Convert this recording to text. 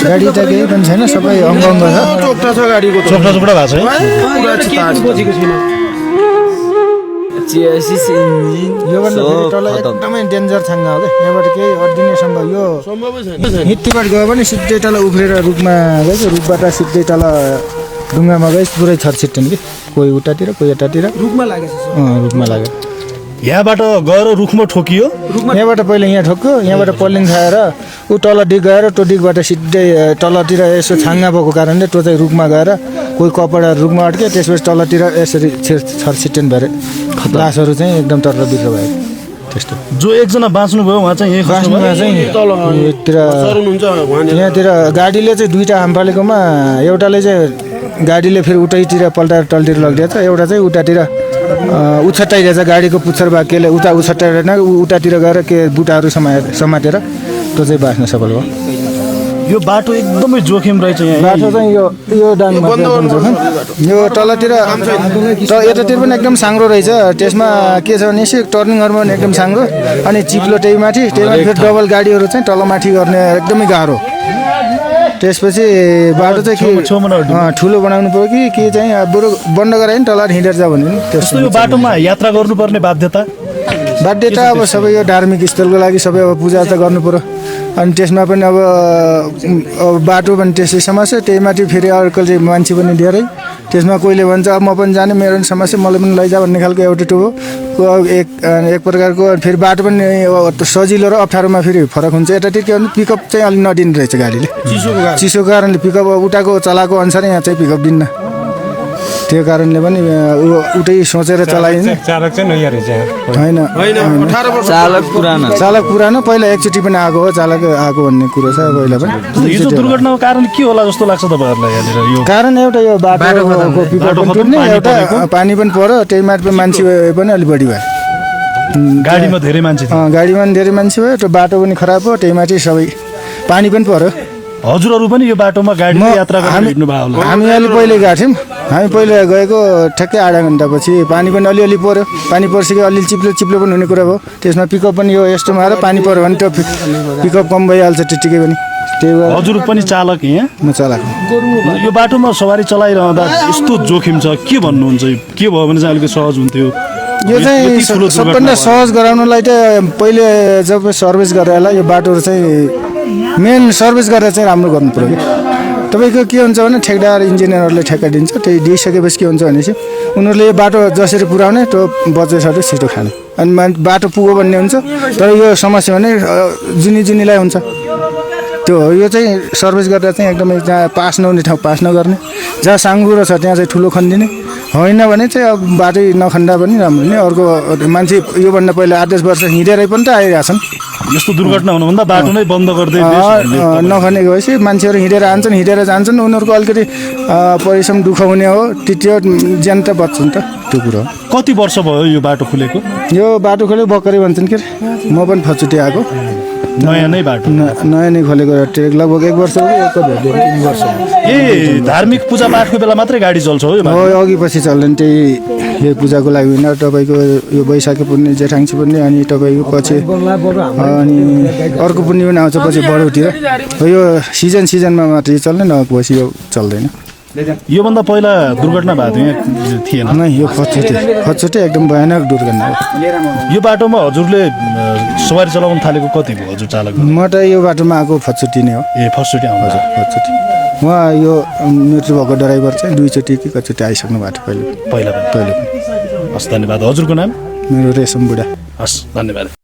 गाडी त केही पनि छैन, सबै अङ्ग छ। चोक्टा छ गाडीको त। चोक्टा भएको छ है। चियासिस इन्जिन योभन्दा फेरि तल एकदमै डेन्जर छाङ्गा हो क्या, यहाँबाट केही अड्डिने सम्भव। यो हित्तीबाट गयो भने सिधै तल उफ्रेर रुखमा गएछ, रुखबाट सिधै तल ढुङ्गामा गएछ, पुरै छरछिट्टन कि कोही उतातिर कोही यतातिर रुखमा लागेछ। रुखमा लाग्यो। यहाँबाट गएर रुखमा ठोकियो। यहाँबाट पहिले यहाँ ठोक्यो, यहाँबाट पलिङ खाएर ऊ तल डिग गएर त्यो डिगबाट सिधै तलतिर यसो छाङ्गा भएको कारणले त्यो चाहिँ रुखमा गएर कोही कपडा रुखमा अड्क्यो, त्यसपछि तलतिर यसरी छरछिट्टन भएर लासहरू चाहिँ एकदम तर्र बिर्र भयो त्यस्तो। जो एकजना बाँच्नुभयो उहाँ चाहिँ यही बाँच्नुमा चाहिँ यहाँतिर गाडीले चाहिँ दुईवटा हाम फालेकोमा एउटाले चाहिँ गाडीले फेरि उतैतिर पल्टाएर तलतिर लगिदिएछ, एउटा चाहिँ उतातिर उछट्टाइरहेछ, गाडीको पुच्छर भाग्यले उता उछट्टाइरहेन, उतातिर गएर के बुटाहरू समातेर त्यो चाहिँ बाँच्न सफल भयो। यो बाटो एकदमै जोखिम रहेछ यहाँ। बाटो चाहिँ यो डाङमा जोखिम, यो तलतिर यतातिर पनि एकदम साङ्ग्रो रहेछ, त्यसमा के छ भने टर्निङहरूमा पनि एकदम साङ्ग्रो, अनि चिप्लो त्यही माथि फेरि डबल गाडीहरू चाहिँ तलमाथि गर्ने एकदमै गाह्रो। त्यसपछि बाटो चाहिँ के ठुलो बनाउनु पऱ्यो कि के चाहिँ बरु बन्द गरायो नि तल हिँडेर जा भने त्यस्तो। यो बाटोमा यात्रा गर्नुपर्ने बाध्यता अब सबै यो धार्मिक स्थलको लागि सबै अब पूजा त गर्नु पऱ्यो, अनि त्यसमा पनि अब बाटो पनि त्यसै समस्या, त्यही माथि फेरि अर्को चाहिँ मान्छे पनि धेरै, त्यसमा कोहीले भन्छ अब म पनि जाने, मेरो पनि समस्या, मलाई पनि लैजा भन्ने खालको एउटा टुबो एक प्रकारको। फेरि बाटो पनि सजिलो र अप्ठ्यारोमा फेरि फरक हुन्छ। यतातिर के भने पिकअप चाहिँ अलिक नदिने रहेछ गाडीले, चिसोको कारणले पिकअप उठाएको चलाएको अनुसार यहाँ चाहिँ पिकअप दिन्न, त्यो कारणले पनि उतै सोचेर चलाइन्छ। चालक चाहिँ नयाँ रहेछ होइन, चालक पुरानो, पहिला एकचोटि पनि आएको हो चालक आएको भन्ने कुरो छ पहिला पनि। यो दुर्घटनाको कारण के होला जस्तो लाग्छ तपाईँहरूलाई यहाँनिर? यो कारण एउटा यो बाटोको पिकअप पनि टुट्ने, एउटा पानी पनि पर्यो, त्यही माथि मान्छे पनि अलिक बढी भयो, गाडीमा धेरै मान्छे थियो। गाडीमा पनि धेरै मान्छे भयो, त्यो बाटो पनि खराब हो, त्यही माथि सबै पानी पनि पर्यो। हजुरहरू पनि यो बाटोमा गाडीमा यात्रा गर्न हिँड्नु भयो होला? हामी अलि पहिले गएको थियौँ, हामी पहिले गएको ठ्याक्कै आधा घन्टापछि पानी पनि अलिअलि पऱ्यो, पानी पर्सक्यो, अलिअलि चिप्लो पनि हुने कुरा भयो, त्यसमा पिकअप पनि यो यस्तोमा आएर पानी पऱ्यो भने त्यो पिकअप कम भइहाल्छ त्यतिकै पनि। त्यही भएर हजुर पनि चालक यहाँ? म चालक। यो बाटोमा सवारी चलाइरहँदा यस्तो जोखिम छ, के भन्नुहुन्छ? के भयो भने चाहिँ अलिकति सहज हुन्थ्यो? यो चाहिँ सबभन्दा सहज गराउनलाई त पहिले जब सर्भिस गरेर यो बाटोहरू चाहिँ मेन सर्भिस गरेर चाहिँ राम्रो गर्नु पऱ्यो कि। तपाईँको के हुन्छ भने ठेकदार इन्जिनियरहरूले ठेक्का दिन्छ, त्यही दिइसकेपछि के हुन्छ भनेपछि उनीहरूले यो बाटो जसरी पुऱ्याउने त्यो बजेटहरू छिटो खाने, अनि बाटो पुग्यो भन्ने हुन्छ। तर यो समस्या भने जुनीलाई हुन्छ, त्यो यो चाहिँ सर्भिस गरेर चाहिँ एकदमै जहाँ पास नहुने ठाउँ पास नगर्ने, जहाँ साङ्गुरो छ त्यहाँ चाहिँ ठुलो खनिदिने, होइन भने चाहिँ अब बाटै नखन्दा पनि राम्रो नि। अर्को मान्छे योभन्दा पहिला 8-10 वर्ष हिँडेरै पनि त आइरहेछन्। यस्तो दुर्घटना हुनुभन्दा बाटो नै बन्द गर्दै नखनेको भएपछि मान्छेहरू हिँडेर आन्छन्, हिँडेर जान्छन्, उनीहरूको अलिकति परिश्रम दुःख हुने हो, त्यो ज्यान त बच्छ नि त, त्यो कुरो। कति वर्ष भयो यो बाटो खुलेको? यो बाटो खोलेको भर्खरै भन्छन् के अरे, म पनि फचुटी आएको। नयाँ नै बाटो? नयाँ नै खोलेको, ट्रेक लगभग 1 वर्ष हो कि 3 वर्ष। ए धार्मिक पूजापाठको बेला मात्रै गाडी चल्छ हो यो बाटो? अघि पछि चल्दैन, त्यही यो पूजाको लागि होइन, तपाईँको यो वैशाखी पुर्णे, जेठाङ्सी पुर्णे, अनि तपाईँको पछि अनि अर्को पुर्णे पनि आउँछ पछि बडौतिर, यो सिजनमा मात्रै चल्ने, नपछि यो चल्दैन। योभन्दा पहिला दुर्घटना भएको थिएन? नै, यो फचुटे एकदम भयानक दुर्घटना हो। यो बाटोमा हजुरले सवारी चलाउन थालेको कति भयो हजुर चालक? म त यो बाटोमा आएको फचुटी नै हो। ए फर्स्टचोटि आउनु? फचुटी। उहाँ यो मृत्यु भएको ड्राइभर चाहिँ 2चोटि कि कतिचोटि आइसक्नु भएको थियो पहिला पनि। हस् धन्यवाद। हजुरको नाम? मेरो रेशम बुढा। हस् धन्यवाद।